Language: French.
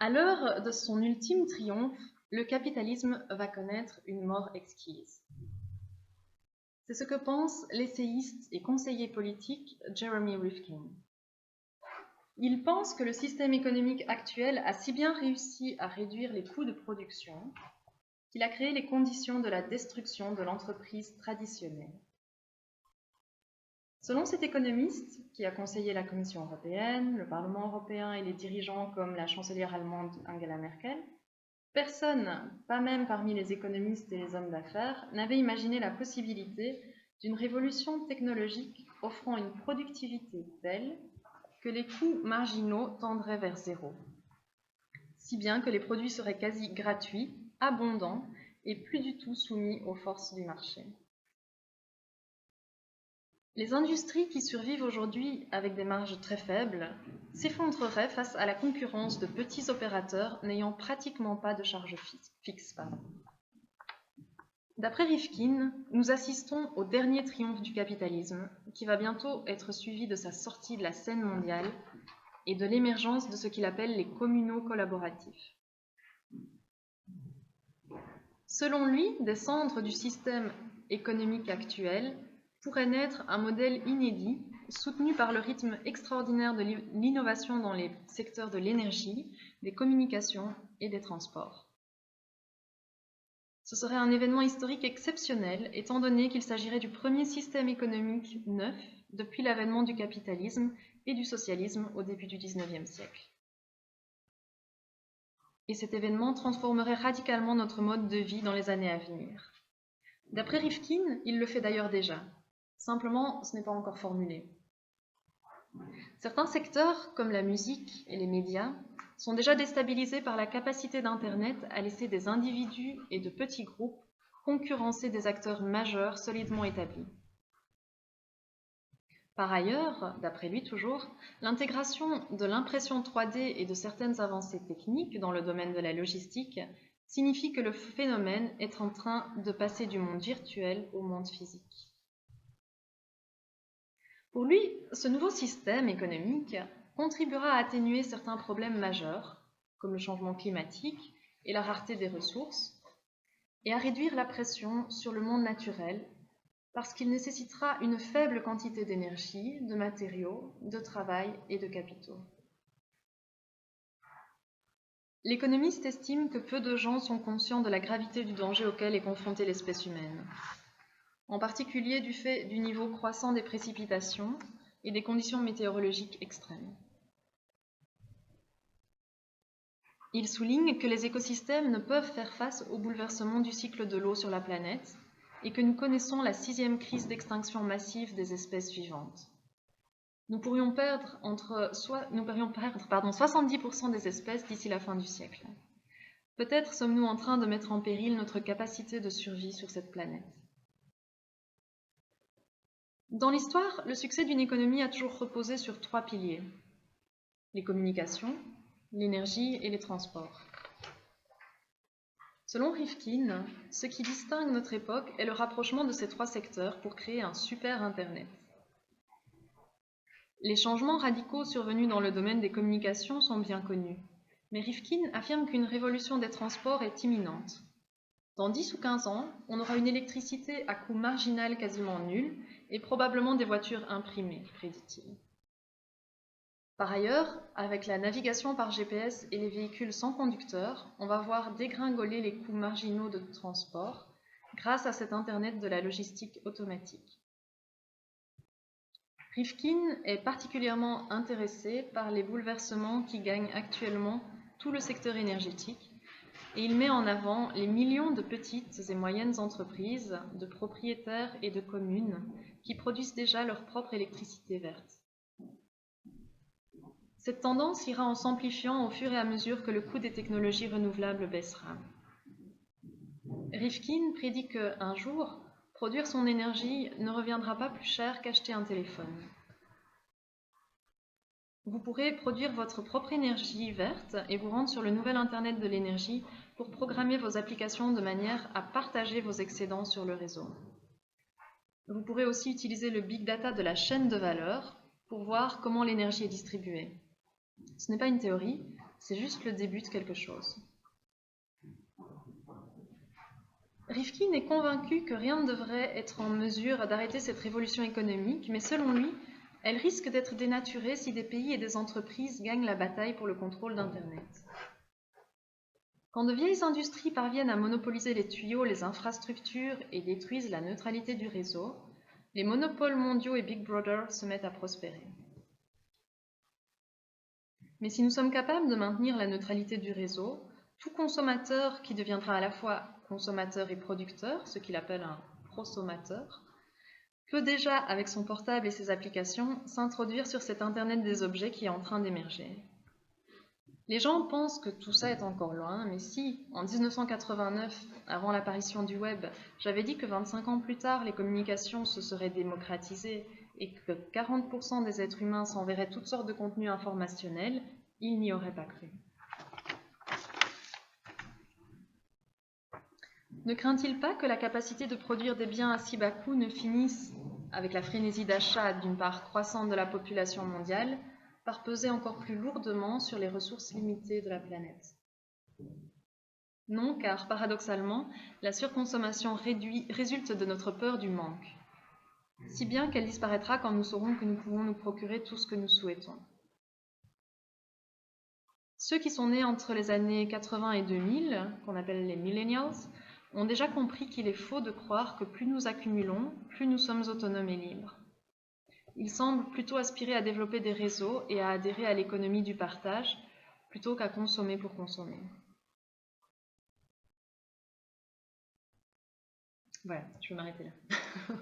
À l'heure de son ultime triomphe, le capitalisme va connaître une mort exquise. C'est ce que pense l'essayiste et conseiller politique Jeremy Rifkin. Il pense que le système économique actuel a si bien réussi à réduire les coûts de production qu'il a créé les conditions de la destruction de l'entreprise traditionnelle. Selon cet économiste, qui a conseillé la Commission européenne, le Parlement européen et les dirigeants comme la chancelière allemande Angela Merkel, personne, pas même parmi les économistes et les hommes d'affaires, n'avait imaginé la possibilité d'une révolution technologique offrant une productivité telle que les coûts marginaux tendraient vers zéro, si bien que les produits seraient quasi gratuits, abondants et plus du tout soumis aux forces du marché. Les industries qui survivent aujourd'hui avec des marges très faibles s'effondreraient face à la concurrence de petits opérateurs n'ayant pratiquement pas de charges fixes. D'après Rifkin, nous assistons au dernier triomphe du capitalisme, qui va bientôt être suivi de sa sortie de la scène mondiale et de l'émergence de ce qu'il appelle les communaux collaboratifs. Selon lui, des cendres du système économique actuel pourrait naître un modèle inédit, soutenu par le rythme extraordinaire de l'innovation dans les secteurs de l'énergie, des communications et des transports. Ce serait un événement historique exceptionnel, étant donné qu'il s'agirait du premier système économique neuf depuis l'avènement du capitalisme et du socialisme au début du XIXe siècle. Et cet événement transformerait radicalement notre mode de vie dans les années à venir. D'après Rifkin, il le fait d'ailleurs déjà. Simplement, ce n'est pas encore formulé. Certains secteurs, comme la musique et les médias, sont déjà déstabilisés par la capacité d'Internet à laisser des individus et de petits groupes concurrencer des acteurs majeurs solidement établis. Par ailleurs, d'après lui toujours, l'intégration de l'impression 3D et de certaines avancées techniques dans le domaine de la logistique signifie que le phénomène est en train de passer du monde virtuel au monde physique. Pour lui, ce nouveau système économique contribuera à atténuer certains problèmes majeurs, comme le changement climatique et la rareté des ressources, et à réduire la pression sur le monde naturel, parce qu'il nécessitera une faible quantité d'énergie, de matériaux, de travail et de capitaux. L'économiste estime que peu de gens sont conscients de la gravité du danger auquel est confrontée l'espèce humaine, en particulier du fait du niveau croissant des précipitations et des conditions météorologiques extrêmes. Il souligne que les écosystèmes ne peuvent faire face au bouleversement du cycle de l'eau sur la planète et que nous connaissons la 6e crise d'extinction massive des espèces vivantes. Nous pourrions perdre 70% des espèces d'ici la fin du siècle. Peut-être sommes-nous en train de mettre en péril notre capacité de survie sur cette planète. Dans l'histoire, le succès d'une économie a toujours reposé sur 3 piliers: les communications, l'énergie et les transports. Selon Rifkin, ce qui distingue notre époque est le rapprochement de ces 3 secteurs pour créer un super Internet. Les changements radicaux survenus dans le domaine des communications sont bien connus, mais Rifkin affirme qu'une révolution des transports est imminente. Dans 10 ou 15 ans, on aura une électricité à coût marginal quasiment nul et probablement des voitures imprimées, prédit-il. Par ailleurs, avec la navigation par GPS et les véhicules sans conducteur, on va voir dégringoler les coûts marginaux de transport grâce à cet Internet de la logistique automatique. Rifkin est particulièrement intéressé par les bouleversements qui gagnent actuellement tout le secteur énergétique et il met en avant les millions de petites et moyennes entreprises, de propriétaires et de communes qui produisent déjà leur propre électricité verte. Cette tendance ira en s'amplifiant au fur et à mesure que le coût des technologies renouvelables baissera. Rifkin prédit qu'un jour, produire son énergie ne reviendra pas plus cher qu'acheter un téléphone. Vous pourrez produire votre propre énergie verte et vous rendre sur le nouvel Internet de l'énergie pour programmer vos applications de manière à partager vos excédents sur le réseau. Vous pourrez aussi utiliser le big data de la chaîne de valeur pour voir comment l'énergie est distribuée. Ce n'est pas une théorie, c'est juste le début de quelque chose. Rifkin est convaincu que rien ne devrait être en mesure d'arrêter cette révolution économique, mais selon lui, elle risque d'être dénaturée si des pays et des entreprises gagnent la bataille pour le contrôle d'Internet. Quand de vieilles industries parviennent à monopoliser les tuyaux, les infrastructures et détruisent la neutralité du réseau, les monopoles mondiaux et Big Brother se mettent à prospérer. Mais si nous sommes capables de maintenir la neutralité du réseau, tout consommateur qui deviendra à la fois consommateur et producteur, ce qu'il appelle un prosommateur, peut déjà, avec son portable et ses applications, s'introduire sur cet Internet des objets qui est en train d'émerger. Les gens pensent que tout ça est encore loin, mais si, en 1989, avant l'apparition du web, j'avais dit que 25 ans plus tard, les communications se seraient démocratisées et que 40% des êtres humains s'enverraient toutes sortes de contenus informationnels, ils n'y auraient pas cru. Ne craint-il pas que la capacité de produire des biens à si bas coût ne finisse, avec la frénésie d'achat d'une part croissante de la population mondiale, par peser encore plus lourdement sur les ressources limitées de la planète? Non, car paradoxalement, la surconsommation résulte de notre peur du manque, si bien qu'elle disparaîtra quand nous saurons que nous pouvons nous procurer tout ce que nous souhaitons. Ceux qui sont nés entre les années 80 et 2000, qu'on appelle les millennials, ont déjà compris qu'il est faux de croire que plus nous accumulons, plus nous sommes autonomes et libres. Ils semblent plutôt aspirer à développer des réseaux et à adhérer à l'économie du partage, plutôt qu'à consommer pour consommer. Voilà, je vais m'arrêter là.